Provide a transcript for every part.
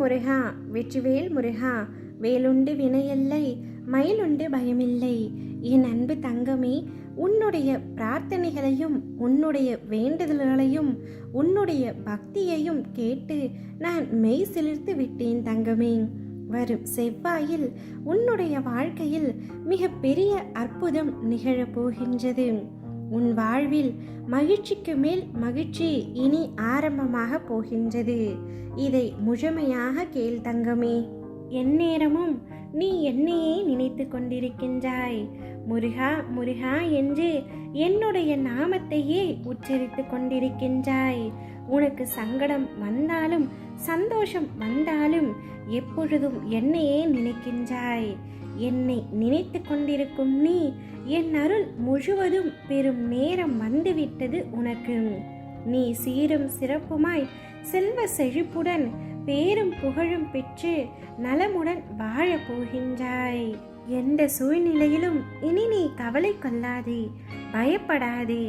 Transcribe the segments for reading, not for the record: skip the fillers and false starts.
முருகா, வெற்றிவேல் முருகா, வேலுண்டு வினையில்லை, மயிலுண்டு பயமில்லை. என் அன்பு தங்கமே, உன்னுடைய பிரார்த்தனைகளையும் உன்னுடைய வேண்டுதல்களையும் உன்னுடைய பக்தியையும் கேட்டு நான் மெய் சிலிர்த்து விட்டேன் தங்கமே. வரும் செவ்வாயில் உன்னுடைய வாழ்க்கையில் மிக பெரிய அற்புதம் நிகழப்போகின்றது. உன் வாழ்வில் மகிழ்ச்சிக்கு மேல் மகிழ்ச்சி இனி ஆரம்பமாக போகின்றது. இதை முழுமையாக கேள் தங்கமே. எந்நேரமும் நீ என்னையே நினைத்து கொண்டிருக்கின்றாய். முருகா முருகா என்று என்னுடைய நாமத்தையே உச்சரித்து கொண்டிருக்கின்றாய். உனக்கு சங்கடம் வந்தாலும் சந்தோஷம் வந்தாலும் எப்பொழுதும் என்னையே நினைக்கின்றாய். என்னை நினைத்து கொண்டிருக்கும் நீ என் அருள் முழுவதும் பெரும் நேரம் வந்துவிட்டது உனக்கு. நீ சீரும் சிறப்புமாய் செல்வ செழிப்புடன் பேரும் புகழும் பெற்று நலமுடன் வாழ போகின்றாய். எந்த சூழ்நிலையிலும் இனி நீ கவலை கொள்ளாதே, பயப்படாதே.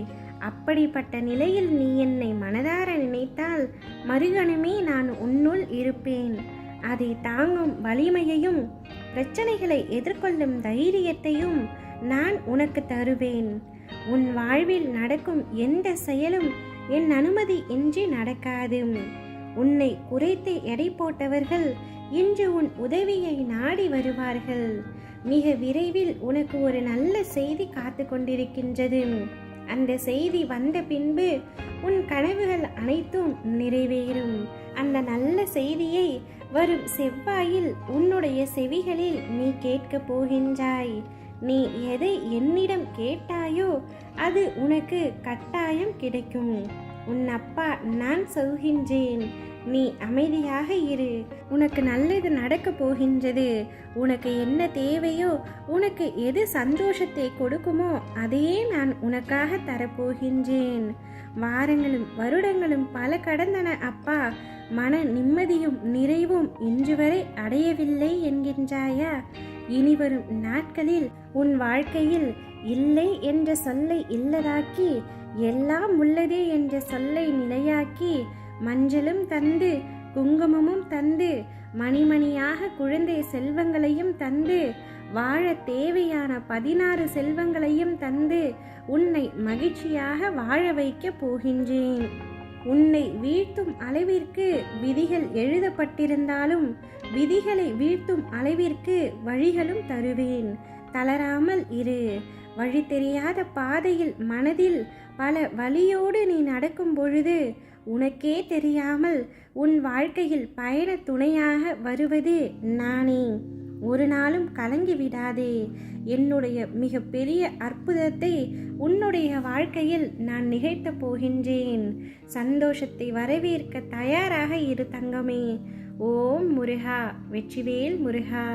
அப்படிப்பட்ட நிலையில் நீ என்னை மனதார நினைத்தால் மறுகணமே நான் உன்னுள் இருப்பேன். அதை தாங்கும் வலிமையையும் பிரச்சனைகளை எதிர்கொள்ளும் தைரியத்தையும் நான் உனக்கு தருவேன். உன் வாழ்வில் நடக்கும் எந்த செயலும் என் அனுமதி இன்றி நடக்காது. உன்னை குறைத்து எடை போட்டவர்கள் இன்று உன் உதவியை நாடி வருவார்கள். மிக விரைவில் உனக்கு ஒரு நல்ல செய்தி காத்து கொண்டிருக்கின்றது. அந்த செய்தி வந்த பின்பு உன் கனவுகள் அனைத்தும் நிறைவேறும். அந்த நல்ல செய்தியை வரும் செவ்வாயில் உன்னுடைய செவிகளில் நீ கேட்க போகின்றாய். நீ எதை என்னிடம் கேட்டாயோ அது உனக்கு கட்டாயம் கிடைக்கும். உன் அப்பா நான் சொல்கின்றேன், நீ அமைதியாக இரு. உனக்கு நல்லது நடக்க போகின்றது. உனக்கு என்ன தேவையோ, உனக்கு எது சந்தோஷத்தை கொடுக்குமோ அதையே நான் உனக்காக தரப்போகின்றேன். வாரங்களும் வருடங்களும் பல கடந்தன அப்பா, மன நிம்மதியும் நிறைவும் இன்று வரை அடையவில்லை என்கின்றாயா? இனிவரும் நாட்களில் உன் வாழ்க்கையில் இல்லை என்ற சொல்லை இல்லதாக்கி, எல்லாம் உள்ளதே என்ற சொல்லை நிலையாக்கி, மஞ்சளும் தந்து குங்குமமும் தந்து மணிமணியாக குழந்தை செல்வங்களையும் தந்து வாழ தேவையான 16 செல்வங்களையும் தந்து உன்னை மகிழ்ச்சியாக வாழ வைக்க போகின்றேன். உன்னை வீழ்த்தும் அளவிற்கு விதிகள் எழுதப்பட்டிருந்தாலும் விதிகளை வீழ்த்தும் அளவிற்கு வழிகளும் தருவேன். தளராமல் இரு. வழி தெரியாத பாதையில் மனதில் பல வலியோடு நீ நடக்கும் பொழுது உனக்கே தெரியாமல் உன் வாழ்க்கையில் பயண துணையாக வருவது நானே. ஒரு நாளும் கலங்கி விடாதே. என்னுடைய மிக பெரிய அற்புதத்தை உன்னுடைய வாழ்க்கையில் நான் நிகழ்த்த போகின்றேன். சந்தோஷத்தை வரவேற்க தயாராக இரு தங்கமே. ஓம் முருகா, வெற்றிவேல் முருகா.